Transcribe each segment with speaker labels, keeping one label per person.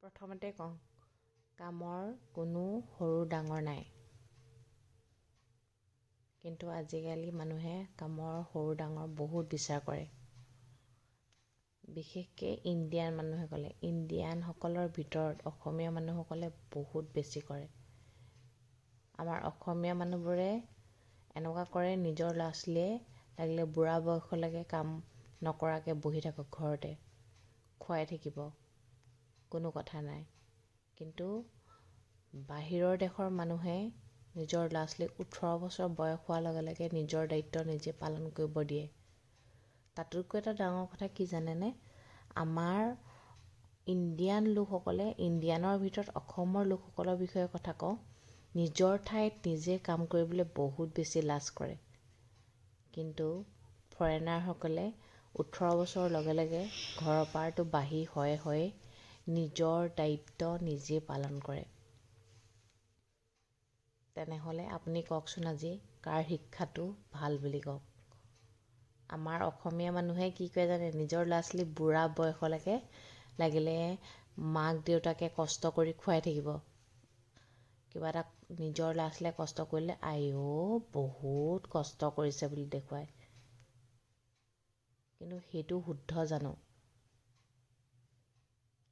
Speaker 1: প্ৰথমতে কওঁ, কামৰ কোনো সৰু ডাঙৰ নাই। কিন্তু আজিকালি মানুহে কামৰ সৰু ডাঙৰ বহুত বিচাৰ কৰে। বিশেষকৈ ইণ্ডিয়ানসকলৰ ভিতৰত অসমীয়া মানুহসকলে বহুত বেছি কৰে। আমাৰ অসমীয়া মানুহবোৰে এনেকুৱা কৰে, নিজৰ ল'ৰা ছোৱালীয়ে লাগিলে বুঢ়া বয়সলৈকে কাম নকৰাকৈ বহি থাকক ঘৰতে, খুৱাই থাকিব, কোনো কথা নাই। কিন্তু বাহিৰৰ দেশৰ মানুহে নিজৰ ল'ৰা ছোৱালীক 18 বছৰ বয়স হোৱাৰ লগে লগে নিজৰ দায়িত্ব নিজে পালন কৰিব দিয়ে। তাতোতকৈ এটা ডাঙৰ কথা কি জানেনে? আমাৰ ইণ্ডিয়ানৰ ভিতৰত অসমৰ লোকসকলৰ বিষয়ে কথা কওঁ, নিজৰ ঠাইত নিজে কাম কৰিবলৈ বহুত বেছি লাজ কৰে। কিন্তু ফৰেনাৰসকলে 18 বছৰৰ লগে লগে ঘৰৰ পৰাতো বাহিৰ হয় নিজৰ দায়িত্ব নিজে পালন কৰে। তেনেহ'লে আপুনি কওকচোন, আজি কাৰ শিক্ষাটো ভাল বুলি কওক? আমাৰ অসমীয়া মানুহে কি কৰে জানে? নিজৰ ল'ৰা ছোৱালী বুঢ়া বয়সলৈকে লাগিলে মাক দেউতাকে কষ্ট কৰি খুৱাই থাকিব। কিবা এটা নিজৰ ল'ৰা ছোৱালীয়ে কষ্ট কৰিলে আইঅ' বহুত কষ্ট কৰিছে বুলি দেখুৱায়। কিন্তু সেইটো শুদ্ধ জানো?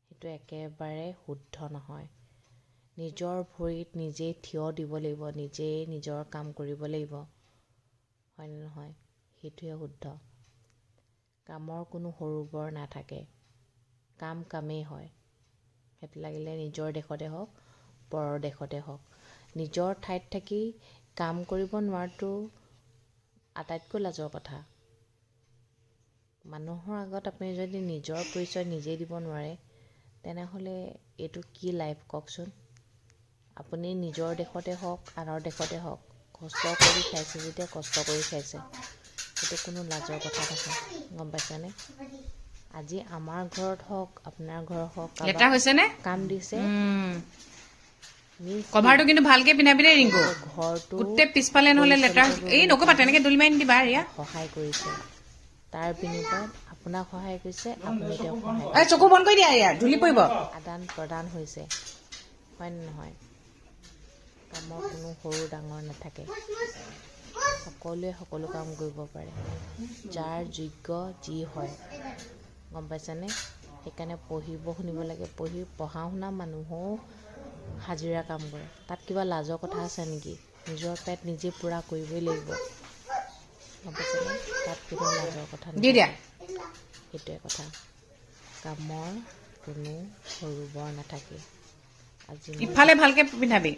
Speaker 1: সেইটো একেবাৰে শুদ্ধ নহয়। নিজৰ ভৰিত নিজেই থিয় দিব লাগিব, নিজেই নিজৰ কাম কৰিব লাগিব, হয়নে নহয়? সেইটোৱে শুদ্ধ। কামৰ কোনো সৰু বৰ নাথাকে, কামেই হয়। সেইটো লাগিলে নিজৰ দেশতে হওক, পৰৰ দেশতে হওক। নিজৰ ঠাইত থাকি কাম কৰিব নোৱাৰাটো আটাইতকৈ লাজৰ কথা। মানুহৰ আগত আপুনি যদি নিজৰ পৰিচয় নিজেই দিব নোৱাৰে, তেনেহ'লে এইটো কি লাইফ কওকচোন? আপুনি নিজৰ দেশতে হওক, আনৰ দেশতে হওক, কষ্ট কৰি খাইছে যেতিয়া কষ্ট কৰি খাইছে, সেইটো কোনো লাজৰ কথা নহয়, গম পাইছেনে? আজি আমাৰ ঘৰত হওক, আপোনাৰ ঘৰত হওক,
Speaker 2: লেতেৰা হৈছে নে?
Speaker 1: কাম দিছে,
Speaker 2: কভাৰটো কিন্তু ভালকে পিন্ধাবি দেই ৰিংকু।
Speaker 1: ঘৰটো
Speaker 2: গোটেই পিছফালে নহ'লে লেতেৰা। এই নকবা, তেনেকে দলি মাৰি নিদিবা ৰিয়া।
Speaker 1: সহায় কৰিছে, তাৰ বিনিময়ত আপোনাক সহায় কৰিছে, আপুনি তেওঁক সহায়
Speaker 2: এই
Speaker 1: কৰিছে।
Speaker 2: চকু বন্ধ কৰি দিয়া ৰিয়া, ধূলি পৰিব।
Speaker 1: আদান প্ৰদান হৈছে, হয়নে নহয়? কামৰ কোনো সৰু ডাঙৰ নাথাকে, সকলোৱে সকলো কাম কৰিব পাৰে, যাৰ যোগ্য যি হয়, গম পাইছেনে? সেইকাৰণে পঢ়িব শুনিব লাগে। পঢ়া শুনা মানুহো হাজিৰা কাম কৰে। তাত কিবা লাজৰ কথা আছে নেকি? নিজৰ পেট নিজে পূৰা কৰিবই লাগিব, গম পাইছেনে? তাত কোনো লাজৰ কথা নাথাকে। সেইটোৱে কথা। কামৰ কোনো সৰু বৰ নাথাকে। আজি
Speaker 2: ইফালে ভালকে পিন্ধাবি।